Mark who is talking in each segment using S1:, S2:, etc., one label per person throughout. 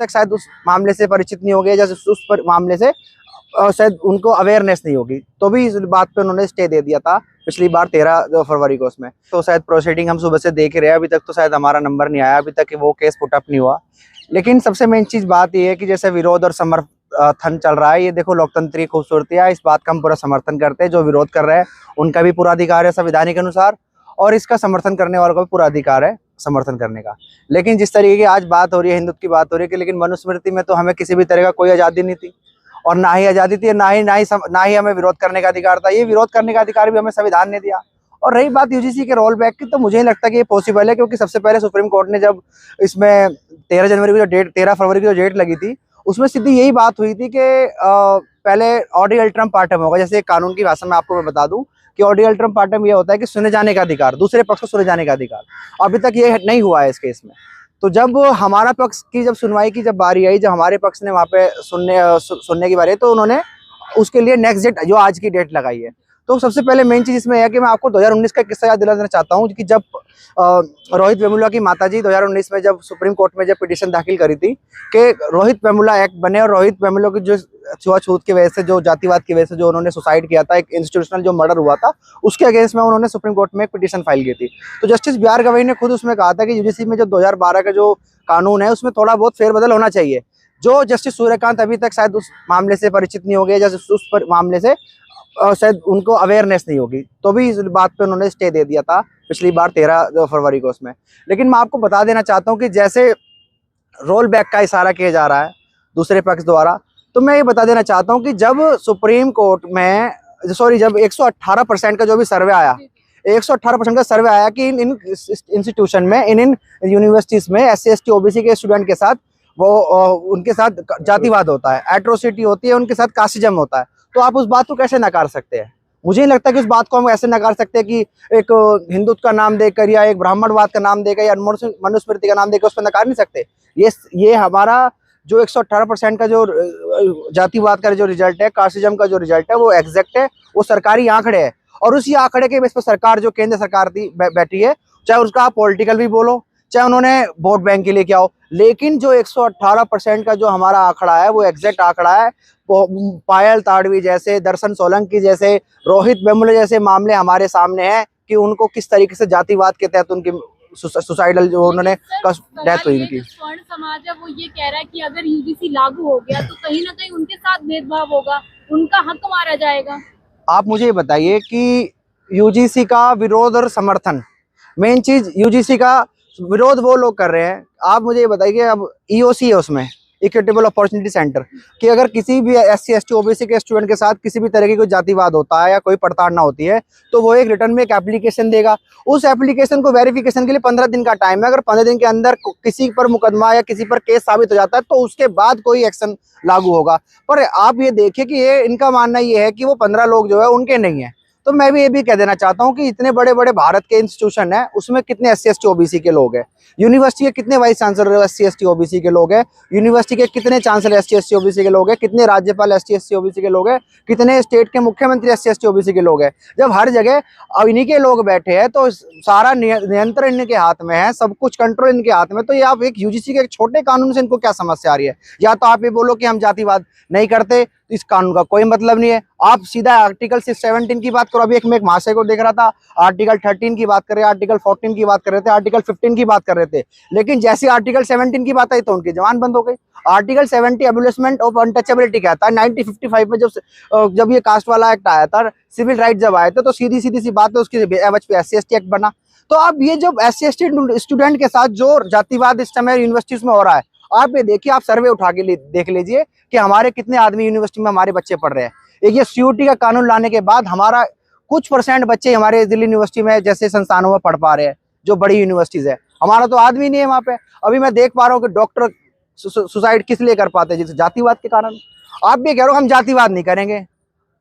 S1: तक शायद उस मामले से परिचित नहीं हो गए, जैसे उस मामले से शायद उनको अवेयरनेस नहीं होगी, तो भी इस बात पे उन्होंने स्टे दे दिया था पिछली बार 13 फरवरी को। उसमें तो शायद प्रोसीडिंग हम सुबह से देख रहे हैं, अभी तक तो शायद हमारा नंबर नहीं आया, अभी तक वो केस पुटअप नहीं हुआ। लेकिन सबसे मेन चीज बात ये है कि जैसे विरोध और समर्थन चल रहा है, ये देखो लोकतंत्र की खूबसूरती है, इस बात का हम पूरा समर्थन करते हैं। जो विरोध कर रहे हैं उनका भी पूरा अधिकार है संविधानिक अनुसार, और इसका समर्थन करने वालों का भी पूरा अधिकार है समर्थन करने का। लेकिन जिस तरीके की आज बात हो रही है, हिंदुत्व की बात हो रही है कि लेकिन मनुस्मृति में तो हमें किसी भी तरह का कोई आज़ादी नहीं थी, और ना ही आज़ादी थी, ना ही हमें विरोध करने का अधिकार था। ये विरोध करने का अधिकार भी हमें संविधान ने दिया। और रही बात यूजीसी के रोल बैक की, तो मुझे नहीं लगता कि ये पॉसिबल है, क्योंकि सबसे पहले सुप्रीम कोर्ट ने जब इसमें 13 फरवरी की जो डेट लगी थी, उसमें सीधी यही बात हुई थी कि पहले ऑडी अल्ट्रम पार्टम होगा। जैसे कानून की भाषा में आपको मैं बता दूं कि ऑडी अल्ट्रम पार्टम ये होता है कि सुने जाने का अधिकार, दूसरे पक्ष को सुने जाने का अधिकार। अभी तक ये नहीं हुआ है इस केस में। तो जब हमारा पक्ष की जब सुनवाई की जब बारी आई, जब हमारे पक्ष ने वहाँ पे सुनने की बारी आई, तो उन्होंने उसके लिए नेक्स्ट डेट जो आज की डेट लगाई है। तो सबसे पहले मेन चीज इसमें है कि मैं आपको 2019 का किस्सा याद दिलाना चाहता हूँ कि जब रोहित वेमुला की माताजी 2019 में जब सुप्रीम कोर्ट में जब पिटीशन दाखिल करी थी कि रोहित वेमुला एक्ट बने, और रोहित वेमुला की जो छुआछूत की वजह से, जो जातिवाद की वजह से जो उन्होंने सुसाइड किया था, एक इंस्टीट्यूशनल जो मर्डर हुआ था, उसके अगेंस्ट में उन्होंने सुप्रीम कोर्ट में एक पिटीशन फाइल की थी। तो जस्टिस बी आर गवई ने खुद उसमें कहा था कि यूजीसी में जो 2012 का जो कानून है उसमें थोड़ा बहुत फेरबदल होना चाहिए। जो जस्टिस सूर्यकांत अभी तक शायद उस मामले से परिचित नहीं हो गए, जैसे उस मामले से शायद उनको अवेयरनेस नहीं होगी, तो भी इस बात पे उन्होंने स्टे दे दिया था पिछली बार 13 फरवरी को उसमें। लेकिन मैं आपको बता देना चाहता हूँ कि जैसे रोल बैक का इशारा किया जा रहा है दूसरे पक्ष द्वारा, तो मैं ये बता देना चाहता हूँ कि जब सुप्रीम कोर्ट में जब 118% का जो भी सर्वे आया, 118% का सर्वे आया कि इन इंस्टीट्यूशन में, इन यूनिवर्सिटीज में SC ST OBC के स्टूडेंट के साथ उनके साथ जातिवाद होता है, एट्रोसिटी होती है, उनके साथ कास्टिज्म होता है, तो आप उस बात को कैसे नकार सकते हैं? मुझे नहीं लगता कि उस बात को हम ऐसे नकार सकते हैं कि एक हिंदुत्व का नाम देकर या एक ब्राह्मणवाद का नाम देकर या मनुस्मृति का नाम देकर उस पर नकार नहीं सकते। ये हमारा जो 118% का जो जातिवाद का जो रिजल्ट है, कास्टिज्म का जो रिजल्ट है, वो एग्जैक्ट है, वो सरकारी आंकड़े है। और उसी आंकड़े के बेस पर सरकार, जो केंद्र सरकार थी बैठी है, चाहे उसका आप पॉलिटिकल भी बोलो, चाहे उन्होंने वोट बैंक के लिए क्या हो, लेकिन जो 118% का जो हमारा आंकड़ा है वो एग्जैक्ट आंकड़ा है। पायल ताड़वी जैसे, दर्शन सोलंकी जैसे, रोहित वेमुला जैसे मामले हमारे सामने हैं कि उनको किस तरीके से जातिवाद के तहत उनकी सुसाइडल जो उन्होंने डेथ हुई उनकी।
S2: स्वर्ण समाज है वो ये कह रहा है कि अगर यूजीसी लागू हो गया तो कहीं ना कहीं उनके साथ भेदभाव होगा, उनका हक मारा जाएगा। आप
S1: मुझे ये बताइए कि यूजीसी का विरोध और समर्थन, मेन चीज यूजीसी का विरोध वो लोग कर रहे हैं। आप मुझे ये बताइए, अब EOC है उसमें, इक्विटेबल अपॉर्चुनिटी सेंटर, कि अगर किसी भी SC ST OBC के स्टूडेंट के साथ किसी भी तरह की कोई जातिवाद होता है या कोई प्रताड़ना होती है, तो वो एक रिटर्न में एक एप्लीकेशन देगा। उस एप्लीकेशन को वेरिफिकेशन के लिए 15 दिन का टाइम है। अगर 15 दिन के अंदर किसी पर मुकदमा या किसी पर केस साबित हो जाता है तो उसके बाद कोई एक्शन लागू होगा। पर आप ये देखिए कि ये इनका मानना ये है कि वो 15 लोग जो है उनके नहीं है। तो मैं भी ये भी कह देना चाहता हूँ कि इतने बड़े बड़े भारत के इंस्टीट्यूशन है, उसमें कितने SC ST OBC के लोग हैं, यूनिवर्सिटी के कितने vice chancellor SC ST OBC के लोग हैं, यूनिवर्सिटी के कितने चांसलर SC ST OBC के लोग हैं, कितने राज्यपाल SC ST OBC के लोग हैं, कितने स्टेट के मुख्यमंत्री SC ST OBC के लोग हैं। जब हर जगह अब इन्हीं के लोग बैठे हैं तो सारा नियंत्रण इनके हाथ में है, सब कुछ कंट्रोल इनके हाथ में। तो ये आप एक यूजीसी के एक छोटे कानून से इनको क्या समस्या आ रही है? या तो आप ये बोलो कि हम जातिवाद नहीं करते, इस कानून का कोई मतलब नहीं है। आप सीधा आर्टिकल 17 की बात करो। अभी मैं एक महाशय को देख रहा था, आर्टिकल 13 की बात कर रहे, आर्टिकल 14 की बात कर रहे थे, आर्टिकल 15 की बात कर रहे थे, लेकिन जैसे आर्टिकल 17 की बात आई तो उनकी जबान बंद हो गई। आर्टिकल 70 एबोलिशमेंट ऑफ अनटचेबिलिटी कहता है। 1955 में जब ये कास्ट वाला एक्ट आया था, सिविल राइट जब आए थे, तो सीधी सी बात है, उसकी एवज पे SC ST एक्ट बना। तो अब ये जब SC ST स्टूडेंट के साथ जो जातिवाद इस समय यूनिवर्सिटीज में हो रहा है, आप ये देखिए, आप सर्वे उठा के देख लीजिए कि हमारे कितने आदमी यूनिवर्सिटी में हमारे बच्चे पढ़ रहे हैं। एक ये CUT का कानून लाने के बाद हमारा कुछ % बच्चे हमारे दिल्ली यूनिवर्सिटी में जैसे संस्थानों में पढ़ पा रहे हैं, जो बड़ी यूनिवर्सिटीज है। हमारा तो आदमी नहीं है वहाँ पे। अभी मैं देख पा रहा हूँ कि डॉक्टर सुसाइड किस लिए कर पाते हैं? जैसे जातिवाद के कारण। आप भी कह रहे हो हम जातिवाद नहीं करेंगे,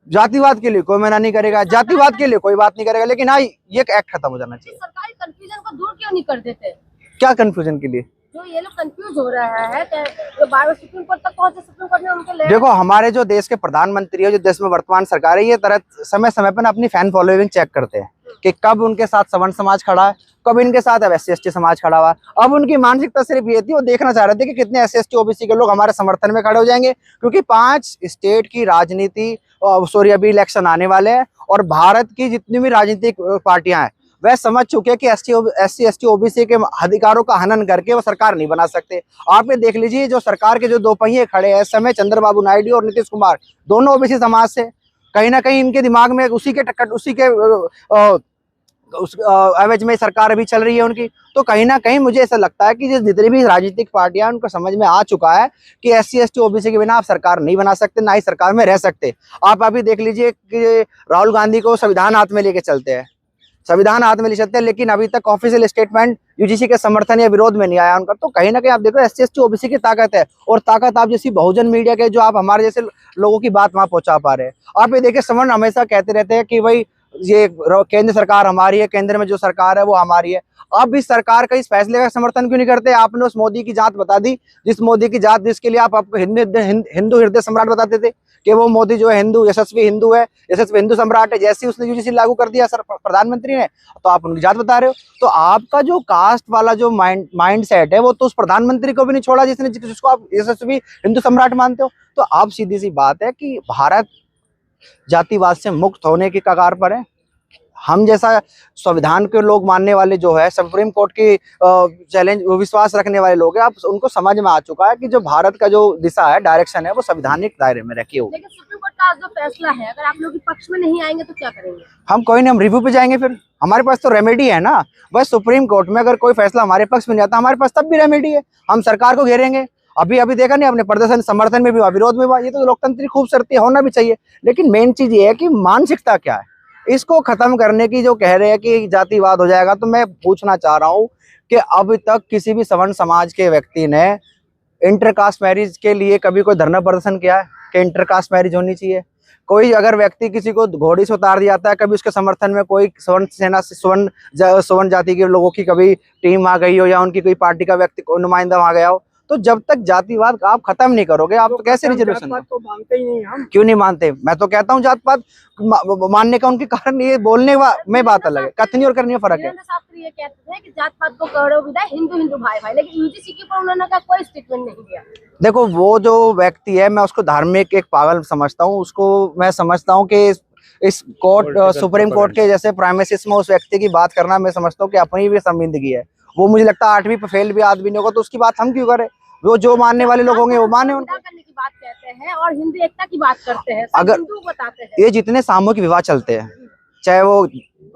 S1: जातिवाद के लिए कोई मना नहीं करेगा, जातिवाद के लिए कोई बात नहीं करेगा, लेकिन हाँ, ये एक्ट खत्म हो जाना चाहिए।
S2: सरकारी कंफ्यूजन को दूर क्यों नहीं कर देते?
S1: क्या कंफ्यूजन के लिए?
S2: जो ये लोग कंफ्यूज हो रहा है, तो बार सुप्रीम कोर्ट तक पहुंचे, सुप्रीम कोर्ट ने उनके
S1: देखो, हमारे जो देश के प्रधानमंत्री है, जो देश में वर्तमान सरकार है, ये तरह समय समय पर अपनी फैन फॉलोइंग चेक करते हैं। कि कब उनके साथ सवर्ण समाज खड़ा है, कब इनके साथ अब SC/ST समाज खड़ा हुआ है। अब उनकी मानसिकता सिर्फ ये थी, वो देखना चाह रहे थे कि कितने SC/ST OBC के लोग हमारे समर्थन में खड़े हो जाएंगे, क्योंकि 5 स्टेट की राजनीति, सॉरी अभी इलेक्शन आने वाले हैं, और भारत की जितनी भी राजनीतिक पार्टियां हैं वह समझ चुके हैं कि SC/ST OBC के अधिकारों का हनन करके वो सरकार नहीं बना सकते। आप ये देख लीजिए, जो सरकार के जो दो पहिए खड़े हैं इस समय, चंद्रबाबू नायडू और नीतीश कुमार, दोनों OBC समाज से। कहीं ना कहीं इनके दिमाग में उसी के उस एवज में सरकार अभी चल रही है उनकी। तो कहीं ना कहीं मुझे ऐसा लगता है कि जितनी भी राजनीतिक पार्टियां, उनको समझ में आ चुका है कि SC/ST OBC के बिना आप सरकार नहीं बना सकते, ना ही सरकार में रह सकते। आप अभी देख लीजिए कि राहुल गांधी को संविधान हाथ में लेके चलते हैं, संविधान हाथ में ले चलते हैं, लेकिन अभी तक ऑफिशियल स्टेटमेंट UGC के समर्थन या विरोध में नहीं आया उनका। तो कहीं ना कहीं आप देखो SC/ST OBC की ताकत है, और ताकत आप जैसी बहुजन मीडिया के, जो आप हमारे जैसे लोगों की बात वहां पहुंचा पा रहे हैं। आप ये देखिए, सवर्ण हमेशा कहते रहते हैं कि भाई ये केंद्र सरकार हमारी है, केंद्र में जो सरकार है वो हमारी है। आप इस सरकार का इस फैसले का समर्थन क्यों नहीं करते? आपने उस मोदी की जात बता दी, जिस मोदी की जात जिसके लिए आपको हिंदू हृदय सम्राट बताते थे कि वो मोदी जो है हिंदू, यशस्वी हिंदू है, यशस्वी हिंदू सम्राट है। जैसे उसने UGC लागू कर दिया सर प्रधानमंत्री ने, तो आप उनकी जात बता रहे हो। तो आपका जो कास्ट वाला जो माइंड सेट है, वो तो उस प्रधानमंत्री को भी नहीं छोड़ा जिसको आप यशस्वी हिंदू सम्राट मानते हो। तो आप सीधी सी बात है कि भारत जातिवाद से मुक्त होने की कगार पर है। हम जैसा संविधान के लोग मानने वाले जो है, सुप्रीम कोर्ट की चैलेंज विश्वास रखने वाले लोग हैं, अब उनको समझ में आ चुका है कि जो भारत का जो दिशा है, डायरेक्शन है, वो संवैधानिक दायरे में रखी होगी।
S2: लेकिन सुप्रीम कोर्ट का जो फैसला है, अगर आप लोग पक्ष में नहीं आएंगे तो क्या करेंगे?
S1: हम कोई नहीं, हम रिव्यू पे जाएंगे। फिर हमारे पास तो रेमेडी है ना। बस सुप्रीम कोर्ट में अगर कोई फैसला हमारे पक्ष में नहीं आता, हमारे पास तब भी रेमेडी है, हम सरकार को घेरेंगे। अभी देखा नहीं अपने प्रदर्शन, समर्थन में भी हुआ, विरोध में हुआ। ये तो लोकतंत्र की खूबसूरती होना भी चाहिए, लेकिन मेन चीज ये है कि मानसिकता क्या है। इसको खत्म करने की जो कह रहे हैं कि जातिवाद हो जाएगा, तो मैं पूछना चाह रहा हूँ कि अब तक किसी भी सवर्ण समाज के व्यक्ति ने इंटरकास्ट मैरिज के लिए कभी कोई धरना प्रदर्शन किया है कि इंटरकास्ट मैरिज होनी चाहिए? कोई अगर व्यक्ति किसी को घोड़ी से उतार दिया जाता है, कभी उसके समर्थन में कोई सवर्ण सेना से सवर्ण जाति के लोगों की कभी टीम आ गई हो, या उनकी कोई पार्टी का व्यक्ति नुमाइंदा आ गया हो? तो जब तक जातिवाद आप खत्म नहीं करोगे, आप तो कैसे रिजर्वेशन
S3: तो मानते ही नहीं हम।
S1: क्यों नहीं मानते? मैं तो कहता हूँ जात पात मानने का उनके कारण ये बोलने में बात अलग है, कथनी और करनी में फर्क है।
S2: वीरेंद्र शास्त्री ये कहते हैं कि जात पात को करो विदाई, हिंदू हिंदू भाई भाई, लेकिन UGC के ऊपर उन्होंने का कोई स्टेटमेंट नहीं दिया।
S1: देखो, वो जो व्यक्ति है, मैं उसको धार्मिक एक पागल समझता हूँ। उसको मैं समझता हूँ कि इस कोर्ट, सुप्रीम कोर्ट के जैसे प्राइमेसिस में उस व्यक्ति की बात करना, मैं समझता हूँ कि अपनी भी शर्मिंदगी है। वो मुझे लगता है 8वीं पे फेल भी आदमी नहीं होगा, तो उसकी बात हम क्यों करें? वो जो मानने वाले लोग होंगे वो माने उनको।
S2: करने की बात कहते हैं और हिंदू एकता की बात करते हैं,
S1: अगर
S2: हिंदू बताते हैं।
S1: ये जितने सामूहिक विवाह चलते हैं, चाहे वो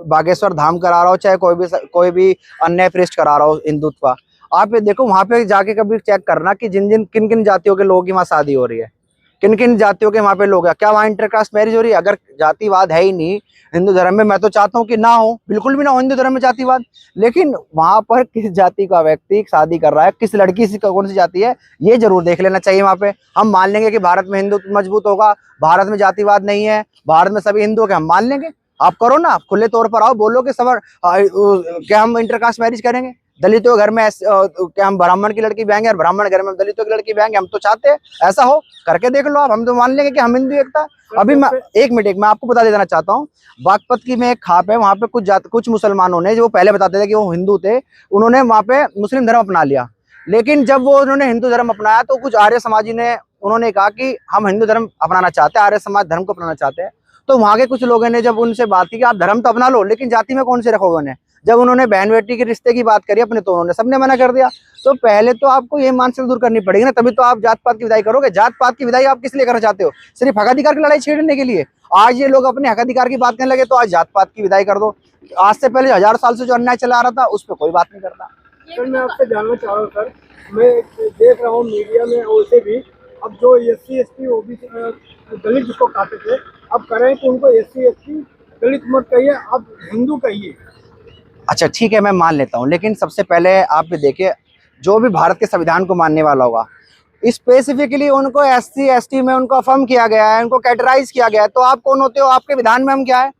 S1: बागेश्वर धाम करा रहा हो, चाहे कोई भी अन्य पृष्ठ करा रहा हो हिंदुत्व, आप ये देखो वहां पे जाके कभी चेक करना कि किन किन जातियों के लोगों की वहां शादी हो रही है, किन किन जातियों के वहां पे लोग हैं, क्या वहां इंटरकास्ट मैरिज हो रही है? अगर जातिवाद है ही नहीं हिंदू धर्म में, मैं तो चाहता हूँ कि ना हो, बिल्कुल भी ना हो हिंदू धर्म में जातिवाद। लेकिन वहां पर किस जाति का व्यक्ति शादी कर रहा है, किस लड़की से कौन सी जाति है, ये जरूर देख लेना चाहिए वहां पे। हम मान लेंगे कि भारत में हिंदू मजबूत होगा, भारत में जातिवाद नहीं है, भारत में सभी हिंदू के, हम मान लेंगे। आप करो ना, खुले तौर पर आओ, बोलो कि क्या हम इंटरकास्ट मैरिज करेंगे, दलितों के घर में क्या हम ब्राह्मण की लड़की ब्याएंगे और ब्राह्मण घर में दलितों की लड़की ब्याएंगे? हम तो चाहते हैं ऐसा हो, करके देख लो आप। हम तो मान लेंगे कि हम हिंदू एकता। अभी मैं एक मिनट मैं आपको बता देना चाहता हूँ, बागपत की में एक खाप है, वहां पे कुछ मुसलमानों ने, जो पहले बताते थे कि वो हिंदू थे, उन्होंने वहां पे मुस्लिम धर्म अपना लिया। लेकिन जब वो उन्होंने हिंदू धर्म अपनाया, तो कुछ आर्य समाजी ने उन्होंने कहा कि हम हिंदू धर्म अपनाना चाहते हैं, आर्य समाज धर्म को अपनाना चाहते हैं। तो वहां के कुछ लोगों ने जब उनसे बात की कि आप धर्म तो अपना लो, लेकिन जाति में कौन से रखोगे उन्हें, जब उन्होंने बहन बेटी के रिश्ते की बात करी अपने, तो उन्होंने सबने मना कर दिया। तो पहले तो आपको ये मानसिकता दूर करनी पड़ेगी ना, तभी तो आप जात पात की विदाई करोगे। जात पात की विदाई आप किस लिए करना चाहते हो? सिर्फ हक अधिकार की लड़ाई छेड़ने के लिए? आज ये लोग अपने हक अधिकार की बात करने लगे, तो आज जात पात की विदाई कर दो। आज से पहले 1000 साल से जो अन्याय चला आ रहा था, उस पर कोई बात नहीं करता।
S3: सर मैं आपसे जानना चाह रहा हूँ सर, मैं देख रहा हूँ मीडिया में वैसे भी, अब जो SC/ST OBC दलित जिसको कहते थे, अब करें कि उनको SC/ST दलित मत कहिए, अब हिंदू कहिए।
S1: अच्छा ठीक है, मैं मान लेता हूँ, लेकिन सबसे पहले आप ये देखिए, जो भी भारत के संविधान को मानने वाला होगा, स्पेसिफिकली उनको SC/ST में उनको अफर्म किया गया है, उनको कैटेगराइज किया गया है। तो आप कौन होते हो? आपके विधान में हम क्या है?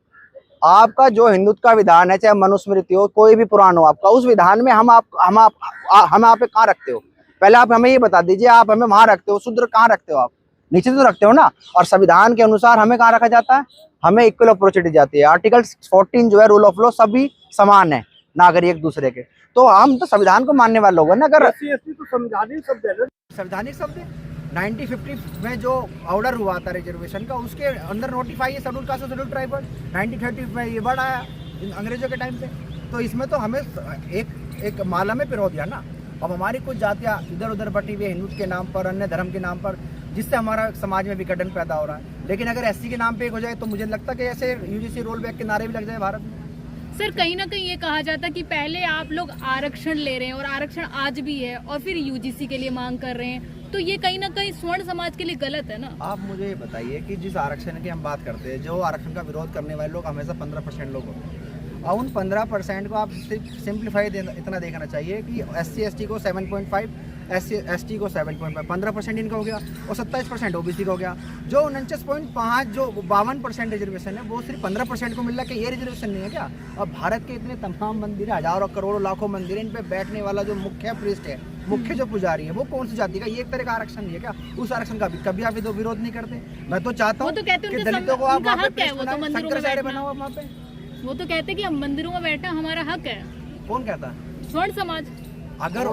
S1: आपका जो हिंदुत्व का विधान है, चाहे मनुस्मृति हो, कोई भी पुराण हो आपका, उस विधान में हम आप कहाँ रखते हो? पहले आप हमें ये बता दीजिए, आप हमें वहां रखते हो, शूद्र कहाँ रखते हो आप? नीचे तो रखते हो ना। और संविधान के अनुसार हमें कहाँ रखा जाता है, हमें इक्वल अपॉर्चुनिटी जाती है। आर्टिकल 14 जो है रूल ऑफ लॉ, सभी समान है नागरिक एक दूसरे के। तो हम तो संविधान को मानने वाले लोग हैं ना। अगर
S3: SC/ST तो संवैधानिक शब्द है ना।
S1: संवैधानिक शब्द 1950 में जो ऑर्डर हुआ था रिजर्वेशन का, उसके अंदर नोटिफाई है शेड्यूल कास्ट और शेड्यूल ट्राइबल। 1930 में ये बढ़ आया अंग्रेजों के टाइम पे। तो इसमें तो हमें एक माला में पिरो दिया ना। अब हमारी कुछ जातियाँ इधर उधर बटी हुई है हिंदुत्व के नाम पर, अन्य धर्म के नाम पर, जिससे हमारा समाज में विघटन पैदा हो रहा है। लेकिन अगर SC के नाम पे एक हो जाए तो मुझे लगता है कि ऐसे UGC रोल बैक के नारे भी लग जाए भारत में।
S2: सर कहीं ना कहीं ये कहा जाता है कि पहले आप लोग आरक्षण ले रहे हैं और आरक्षण आज भी है और फिर UGC के लिए मांग कर रहे हैं, तो ये कहीं ना कहीं स्वर्ण समाज के लिए गलत है ना।
S1: आप मुझे ये बताइए कि जिस आरक्षण की हम बात करते हैं, जो आरक्षण का विरोध करने वाले लोग हमेशा 15% लोग होते हैं। और उन 15% को आप सिंप्लीफाई इतना देखना चाहिए कि SC/ST को 7.5, SC/ST को 7.5, 15% इनका हो गया और 27% OBC का हो गया। जो 49.5 जो 52% रिजर्वेशन है वो सिर्फ 15% को मिल रहा है। कि ये रिजर्वेशन नहीं है क्या? अब भारत के इतने तमाम मंदिर है, हजारों करोड़ों लाखों मंदिर है, इन पे बैठने वाला जो मुख्य प्रीस्ट है, मुख्य जो पुजारी है, वो कौन सी जाति का? ये एक तरह का आरक्षण नहीं है क्या? उस आरक्षण का भी कभी आप विरोध नहीं करते। मैं तो चाहता हूँ
S2: वो तो कहते हैं
S1: कि
S2: उनका
S1: दलितों को आप
S2: उनका
S1: वहाँ
S2: हक है, वो तो
S1: पे
S2: मंदिरों में
S1: शंकराचार्य
S2: बैठना।
S1: बनाओ वहाँ पे।
S2: वो तो कहते हैं कि हम मंदिरों में बैठना हमारा हक है।
S1: कौन कहता है?
S2: स्वर्ण समाज।
S1: अगर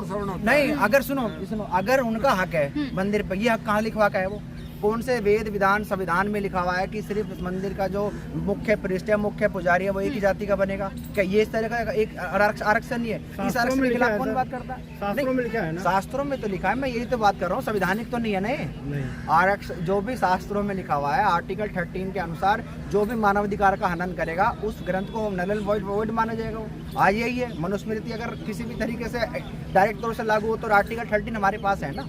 S1: नहीं, अगर सुनो, अगर उनका हक है मंदिर पे, ये हक कहाँ लिखवा का है? वो कौन से वेद विधान संविधान में लिखा हुआ है कि सिर्फ मंदिर का जो मुख्य प्रीस्ट है, मुख्य पुजारी है, वो एक ही जाति का बनेगा? क्या ये इस तरह का एक आरक्षण नहीं है? इस आरक्षण के खिलाफ कौन बात करता है?
S3: शास्त्रों में लिखा है ना।
S1: शास्त्रों में तो लिखा है, मैं यही तो बात कर रहा हूँ। संवैधानिक तो नहीं है नहीं। आरक्षण जो भी शास्त्रों में लिखा हुआ है, आर्टिकल 13 के अनुसार जो भी मानवाधिकार का हनन करेगा उस ग्रंथ को नल एंड वॉइड माना जाएगा। आज यही है, मनुस्मृति अगर किसी भी तरीके से डायरेक्ट तौर से लागू हो तो आर्टिकल 13 हमारे पास है ना।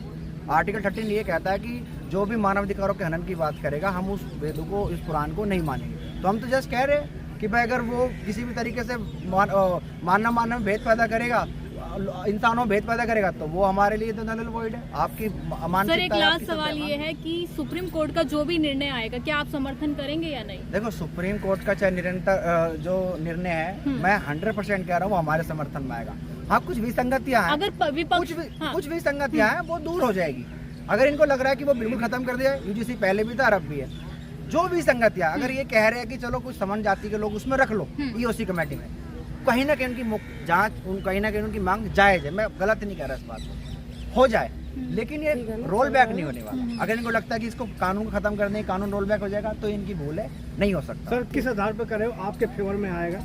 S1: आर्टिकल 13 ये कहता है कि जो भी मानवाधिकारों के हनन की बात करेगा, हम उस वेदों को, इस पुराण को नहीं मानेंगे। तो हम तो जस्ट कह रहे हैं कि भाई अगर वो किसी भी तरीके से मानना में भेद पैदा करेगा, इंसानों में भेद पैदा करेगा, तो वो हमारे लिए तो नल वॉइड है। आपकी
S2: सर एक लास्ट सवाल ये है कि सुप्रीम कोर्ट का जो भी निर्णय आएगा, क्या आप समर्थन करेंगे या नहीं?
S1: देखो, सुप्रीम कोर्ट का चाहे निरंतर जो निर्णय है, मैं 100% कह रहा हूँ हमारे समर्थन में आएगा। हाँ, कुछ विसंगतियां हैं,
S2: अगर विपक्ष
S1: कुछ विसंगतियां हैं, वो दूर हो जाएगी। अगर इनको लग रहा है कि वो बिल्कुल खत्म कर दिया, UGC पहले भी था और अब भी है, जो भी संगतियां, अगर ये कह रहे हैं कि चलो कुछ समान जाति के लोग उसमें रख लो EOC कमेटी में, कहीं ना कहीं उनकी जांच, कहीं ना कहीं उनकी मांग जायज है। मैं गलत नहीं कह रहा इस बात को, हो जाए, लेकिन ये रोल बैक नहीं होने वाला। अगर इनको लगता है कि इसको कानून को खत्म करने, कानून रोल बैक हो जाएगा, तो इनकी भूल है, नहीं हो सकता।
S3: सर किस आधार पर कर रहे हो, आपके फेवर में आएगा?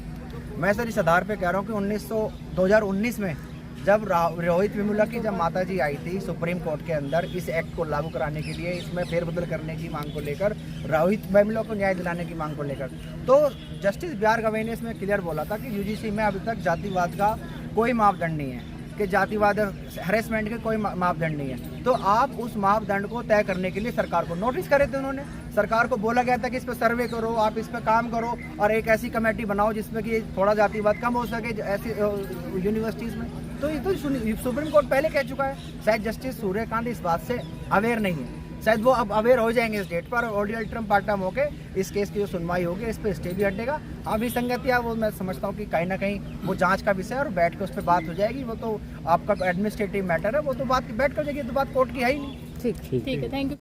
S1: मैं सर इस आधार पे कह रहा हूँ कि 2019 में जब रोहित वेमुला की जब माता जी आई थी सुप्रीम कोर्ट के अंदर इस एक्ट को लागू कराने के लिए, इसमें फेरबदल करने की मांग को लेकर, रोहित वेमुला को न्याय दिलाने की मांग को लेकर, तो जस्टिस BR गवई ने इसमें क्लियर बोला था कि UGC में अभी तक जातिवाद का कोई मापदंड नहीं है, कि जातिवाद हैरेसमेंट के कोई मापदंड नहीं है। तो आप उस मापदंड को तय करने के लिए सरकार को नोटिस करे थे उन्होंने। सरकार को बोला गया था कि इस पर सर्वे करो, आप इस पर काम करो और एक ऐसी कमेटी बनाओ जिसमें कि थोड़ा जातिवाद कम हो सके ऐसी यूनिवर्सिटीज़ में। तो ये तो सुप्रीम कोर्ट पहले कह चुका है। शायद जस्टिस सूर्यकांत इस बात से अवेयर नहीं है, शायद वो अब अवेयर हो जाएंगे इस डेट पर, और ऑडियल टर्म पार्ट टर्म होके इस केस की जो सुनवाई होगी, इस पर स्टे भी हटेगा। अभी संगतियाँ वो मैं समझता हूँ कि कहीं ना कहीं वो जांच का विषय है और बैठ के उस पर बात हो जाएगी। वो तो आपका एडमिनिस्ट्रेटिव मैटर है, वो तो बात बैठ कर हो जाएगी, तो बात कोर्ट की है ही नहीं।
S2: ठीक है, थैंक यू।